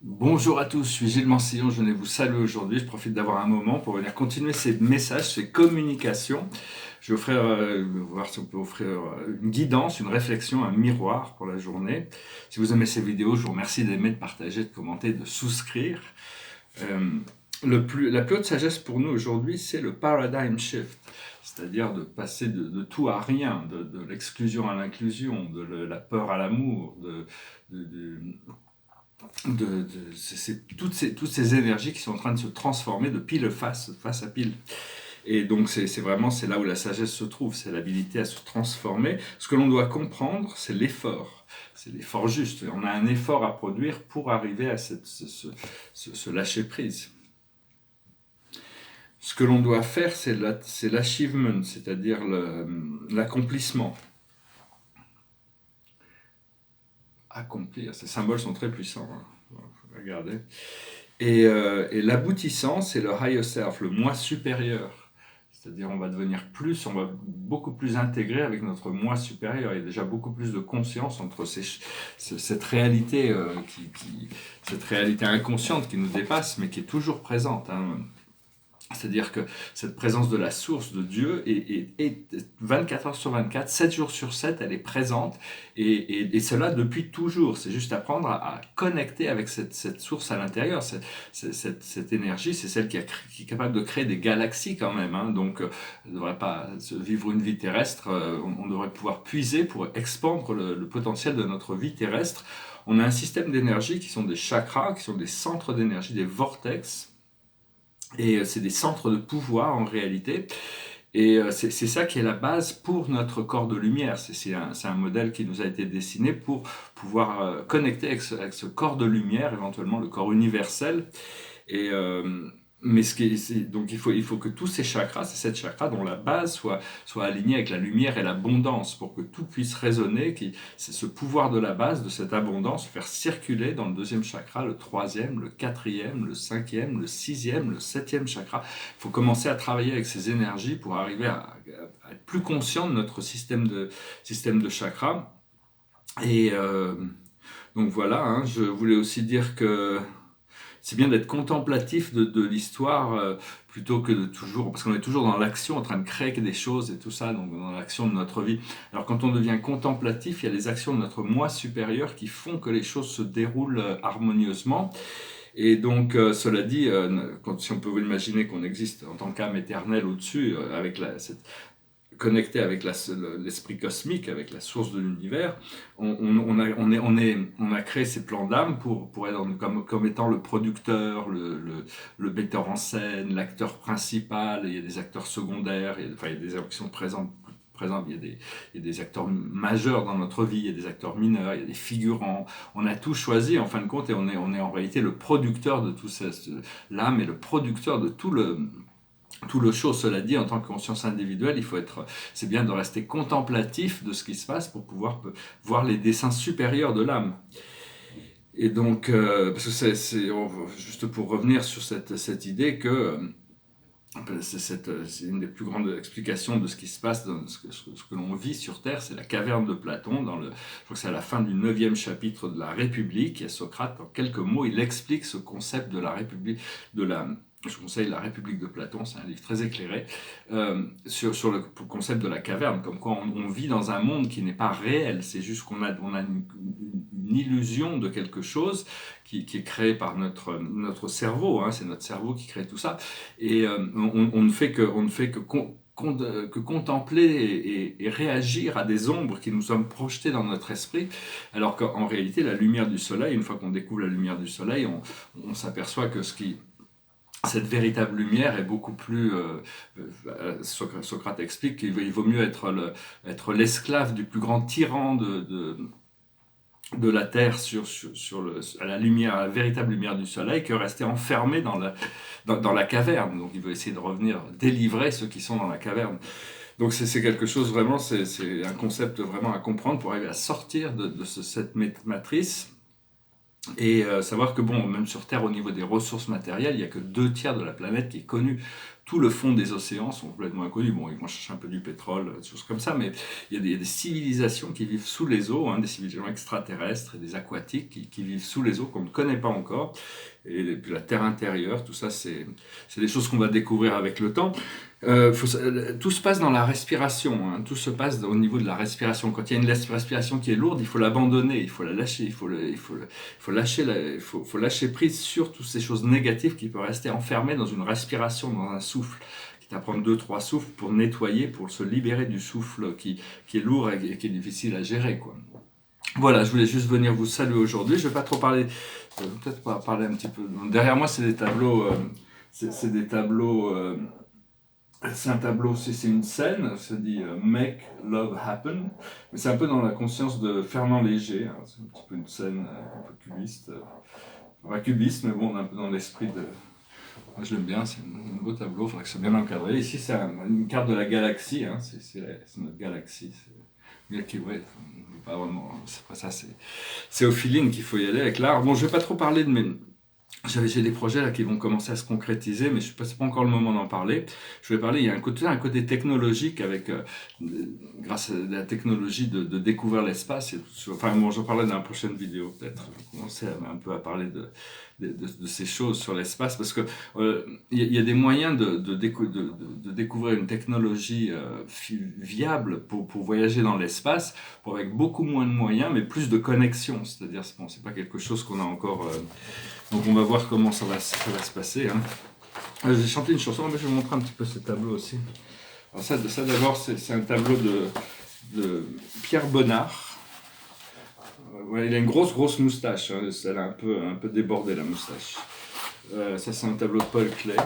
Bonjour à tous, je suis Gilles Mansillon, je venais vous saluer aujourd'hui. Je profite d'avoir un moment pour venir continuer ces messages, ces communications. Je vais voir si on peut offrir une guidance, une réflexion, un miroir pour la journée. Si vous aimez ces vidéos, je vous remercie d'aimer, de partager, de commenter, de souscrire. Euh, la plus haute sagesse pour nous aujourd'hui, c'est le paradigm shift, c'est-à-dire de passer de tout à rien, de l'exclusion à l'inclusion, la peur à l'amour, c'est toutes ces énergies qui sont en train de se transformer de pile face à pile. Et donc c'est là où la sagesse se trouve, c'est l'habilité à se transformer. Ce que l'on doit comprendre, c'est l'effort juste. On a un effort à produire pour arriver à ce lâcher prise. Ce que l'on doit faire, c'est l'achievement, c'est-à-dire l'accomplissement. Accomplir, ces symboles sont très puissants. Hein. Regardez. Et l'aboutissant, c'est le higher self, le moi supérieur. C'est-à-dire, on va beaucoup plus intégrer avec notre moi supérieur. Il y a déjà beaucoup plus de conscience entre cette réalité, cette réalité inconsciente qui nous dépasse, mais qui est toujours présente. Hein. C'est-à-dire que cette présence de la source de Dieu est 24 heures sur 24, 7 jours sur 7, elle est présente, et cela depuis toujours. C'est juste apprendre à connecter avec cette source à l'intérieur. Cette énergie, c'est celle qui est capable de créer des galaxies quand même. Hein. Donc, on ne devrait pas vivre une vie terrestre, on devrait pouvoir puiser pour expandre le potentiel de notre vie terrestre. On a un système d'énergie qui sont des chakras, qui sont des centres d'énergie, des vortex. Et c'est des centres de pouvoir en réalité. Et c'est ça qui est la base pour notre corps de lumière. C'est un modèle qui nous a été dessiné pour pouvoir connecter avec ce corps de lumière, éventuellement le corps universel. Et, mais donc il faut que tous ces chakras, ces 7 chakras, dont la base soit alignée avec la lumière et l'abondance pour que tout puisse résonner. C'est ce pouvoir de la base, de cette abondance, faire circuler dans le deuxième chakra, le troisième, le quatrième, le cinquième, le sixième, le septième chakra. Il faut commencer à travailler avec ces énergies pour arriver à être plus conscient de notre système de chakras. Et donc voilà, hein, je voulais aussi dire que c'est bien d'être contemplatif de l'histoire plutôt que de toujours, parce qu'on est toujours dans l'action, en train de créer des choses et tout ça, donc dans l'action de notre vie. Alors quand on devient contemplatif, il y a les actions de notre moi supérieur qui font que les choses se déroulent harmonieusement. Et donc, cela dit, si on peut imaginer qu'on existe en tant qu'âme éternelle au-dessus, avec cette connecté avec l'esprit cosmique, avec la source de l'univers, on a créé ces plans d'âme pour être comme étant le producteur, le metteur en scène, l'acteur principal. Il y a des acteurs secondaires, il y a des acteurs qui sont présents, il y a des acteurs majeurs dans notre vie, il y a des acteurs mineurs, il y a des figurants. On a tout choisi en fin de compte et on est en réalité le producteur de tout ça. L'âme est le producteur de tout le show. Cela dit, en tant que conscience individuelle, c'est bien de rester contemplatif de ce qui se passe pour pouvoir voir les desseins supérieurs de l'âme. Et donc, parce que juste pour revenir sur cette idée que c'est une des plus grandes explications de ce qui se passe, dans ce que l'on vit sur Terre, c'est la caverne de Platon. Je crois que c'est à la fin du 9e chapitre de la République. Et Socrate, en quelques mots, il explique ce concept de la République, je conseille La République de Platon, c'est un livre très éclairé, sur le concept de la caverne, comme quoi on vit dans un monde qui n'est pas réel, c'est juste qu'on a une illusion de quelque chose qui est créé par notre cerveau, hein, c'est notre cerveau qui crée tout ça, et on ne fait que contempler et réagir à des ombres qui nous sommes projetées dans notre esprit, alors qu'en réalité, la lumière du soleil, une fois qu'on découvre la lumière du soleil, on s'aperçoit que cette véritable lumière est beaucoup plus... Socrate explique qu'il vaut mieux être l'esclave du plus grand tyran de la Terre à la lumière, à la véritable lumière du soleil, que rester enfermé dans la caverne. Donc il veut essayer de revenir délivrer ceux qui sont dans la caverne. Donc c'est quelque chose vraiment, c'est un concept vraiment à comprendre pour arriver à sortir de cette matrice. Et savoir que, bon, même sur Terre, au niveau des ressources matérielles, il n'y a que 2 tiers de la planète qui est connue. tout le fond des océans sont complètement inconnus. Bon, ils vont chercher un peu du pétrole, des choses comme ça, mais il y a des civilisations qui vivent sous les eaux, hein, des civilisations extraterrestres et des aquatiques qui vivent sous les eaux qu'on ne connaît pas encore. Et puis la terre intérieure, tout ça, c'est des choses qu'on va découvrir avec le temps. Tout se passe dans la respiration, hein, tout se passe au niveau de la respiration. Quand il y a une respiration qui est lourde, il faut l'abandonner, il faut la lâcher, il faut lâcher prise sur toutes ces choses négatives qui peuvent rester enfermées dans une respiration, dans un souffle. Quitte à prendre 2-3 souffles pour nettoyer, pour se libérer du souffle qui est lourd et qui est difficile à gérer, quoi. Voilà, je voulais juste venir vous saluer aujourd'hui. Je vais pas trop parler, peut-être pas parler un petit peu. Derrière moi, c'est des tableaux, c'est des tableaux. C'est un tableau, c'est une scène, ça dit Make Love Happen, mais c'est un peu dans la conscience de Fernand Léger, hein, c'est un petit peu une scène un peu cubiste, pas cubiste, mais bon, on est un peu dans l'esprit de. Moi je l'aime bien, c'est un beau tableau, il faudrait que ce soit bien encadré. Ici c'est une carte de la galaxie, hein, c'est notre galaxie, c'est Milky Way, pas vraiment, c'est pas ça, c'est au feeling qu'il faut y aller avec l'art. Bon, je vais pas trop parler de mes. J'ai des projets là qui vont commencer à se concrétiser, mais c'est pas encore le moment d'en parler. Je vais parler, il y a un côté technologique avec, grâce à la technologie de découvrir l'espace. Enfin bon, j'en parlerai dans la prochaine vidéo peut-être. Je vais commencer un peu à parler de ces choses sur l'espace parce que il y a des moyens de découvrir une technologie viable pour voyager dans l'espace, avec beaucoup moins de moyens, mais plus de connexion. C'est-à-dire, bon, c'est pas quelque chose qu'on a encore. Donc on va voir comment ça va se passer. Hein. J'ai chanté une chanson, mais je vais vous montrer un petit peu ce tableau aussi. Alors ça d'abord, c'est un tableau de Pierre Bonnard. Ouais, il a une grosse moustache, hein. Elle a un peu débordé la moustache. Ça c'est un tableau de Paul Klee, je vais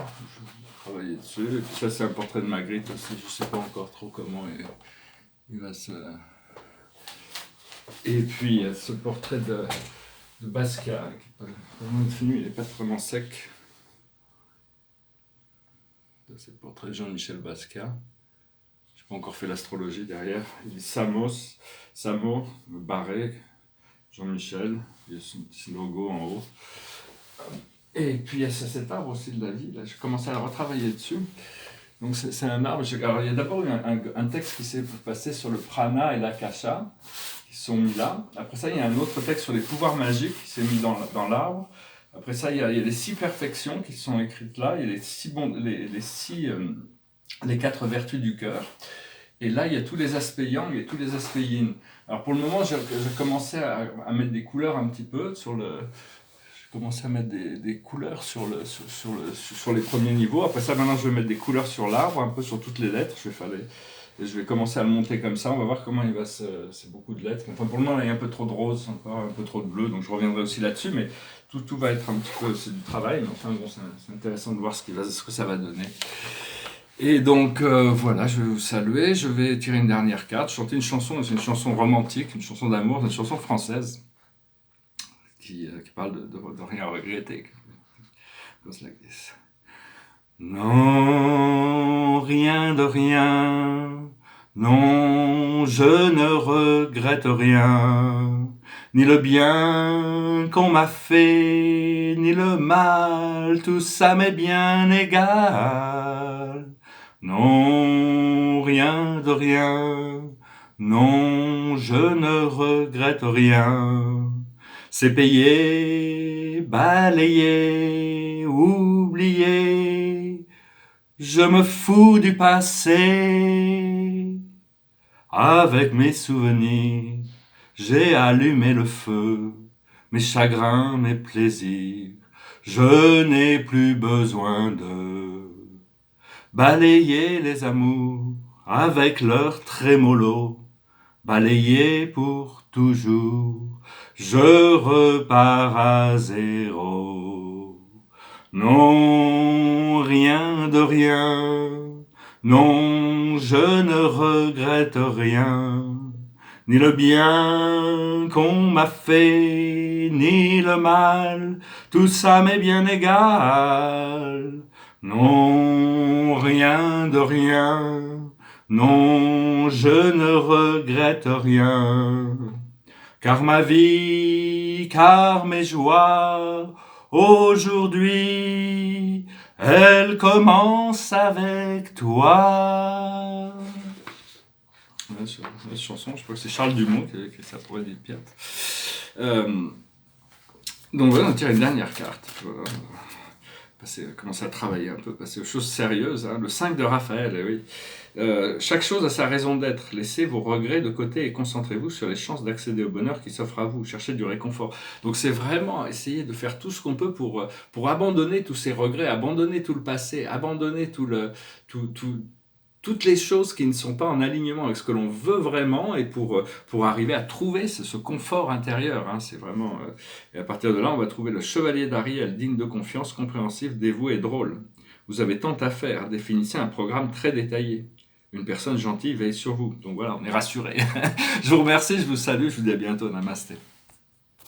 travailler dessus. Et puis ça c'est un portrait de Magritte aussi, je ne sais pas encore trop comment il va se... Et puis ce portrait de Basquiat, qui est pas vraiment fini, il n'est pas vraiment sec. C'est le portrait de Jean-Michel Basquiat. Je n'ai pas encore fait l'astrologie derrière. Il dit Samo, Barré, Jean-Michel, il y a son petit logo en haut. Et puis il y a cet arbre aussi de la vie, là, j'ai commencé à retravailler dessus. Donc c'est un arbre, alors il y a d'abord eu un texte qui s'est passé sur le prana et l'akasha, qui sont mis là. Après ça, il y a un autre texte sur les pouvoirs magiques qui s'est mis dans l'arbre. Après ça, il y a les 6 perfections qui sont écrites là, il y a les 4 vertus du cœur. Et là, il y a tous les aspects yang et tous les aspects yin. Alors pour le moment, j'ai commencé à mettre des couleurs un petit peu sur le... J'ai commencé à mettre des couleurs sur les premiers niveaux. Après ça, maintenant, je vais mettre des couleurs sur l'arbre, un peu sur toutes les lettres. Et je vais commencer à le monter comme ça. On va voir comment il va c'est beaucoup de lettres. Enfin, pour le moment, il y a un peu trop de rose, encore un peu trop de bleu. Donc je reviendrai aussi là-dessus. Mais tout va être un petit peu... C'est du travail. Mais enfin, bon, c'est intéressant de voir ce que ça va donner. Et donc voilà, je vais vous saluer, je vais tirer une dernière carte, chanter une chanson, c'est une chanson romantique, une chanson d'amour, une chanson française qui parle de rien regretter. Goes like this. Non, rien de rien, non, je ne regrette rien, ni le bien qu'on m'a fait, ni le mal, tout ça m'est bien égal. Non, rien de rien, non, je ne regrette rien. C'est payé, balayé, oublié. Je me fous du passé. Avec mes souvenirs, j'ai allumé le feu. Mes chagrins, mes plaisirs, je n'ai plus besoin d'eux. Balayer les amours avec leur trémolo, balayer pour toujours, je repars à zéro. Non, rien de rien, non, je ne regrette rien, ni le bien qu'on m'a fait, ni le mal, tout ça m'est bien égal. Non, rien de rien, non, je ne regrette rien, car ma vie, car mes joies, aujourd'hui, Elle commence avec toi. Ouais, cette chanson, je crois que c'est Charles Dumont qui a écrit ça pour Edith Piaf. Donc voilà, on tire une dernière carte. Voilà. Commencer à travailler un peu, passer aux choses sérieuses. Hein. Le 5 de Raphaël, oui. Chaque chose a sa raison d'être. Laissez vos regrets de côté et concentrez-vous sur les chances d'accéder au bonheur qui s'offre à vous. Cherchez du réconfort. Donc c'est vraiment essayer de faire tout ce qu'on peut pour abandonner tous ces regrets, abandonner tout le passé, abandonner toutes les choses qui ne sont pas en alignement avec ce que l'on veut vraiment et pour arriver à trouver ce confort intérieur. Hein, c'est vraiment, et à partir de là, on va trouver le chevalier d'Ariel, digne de confiance, compréhensif, dévoué et drôle. Vous avez tant à faire, définissez un programme très détaillé. Une personne gentille veille sur vous. Donc voilà, on est rassuré. Je vous remercie, je vous salue, je vous dis à bientôt. Namasté.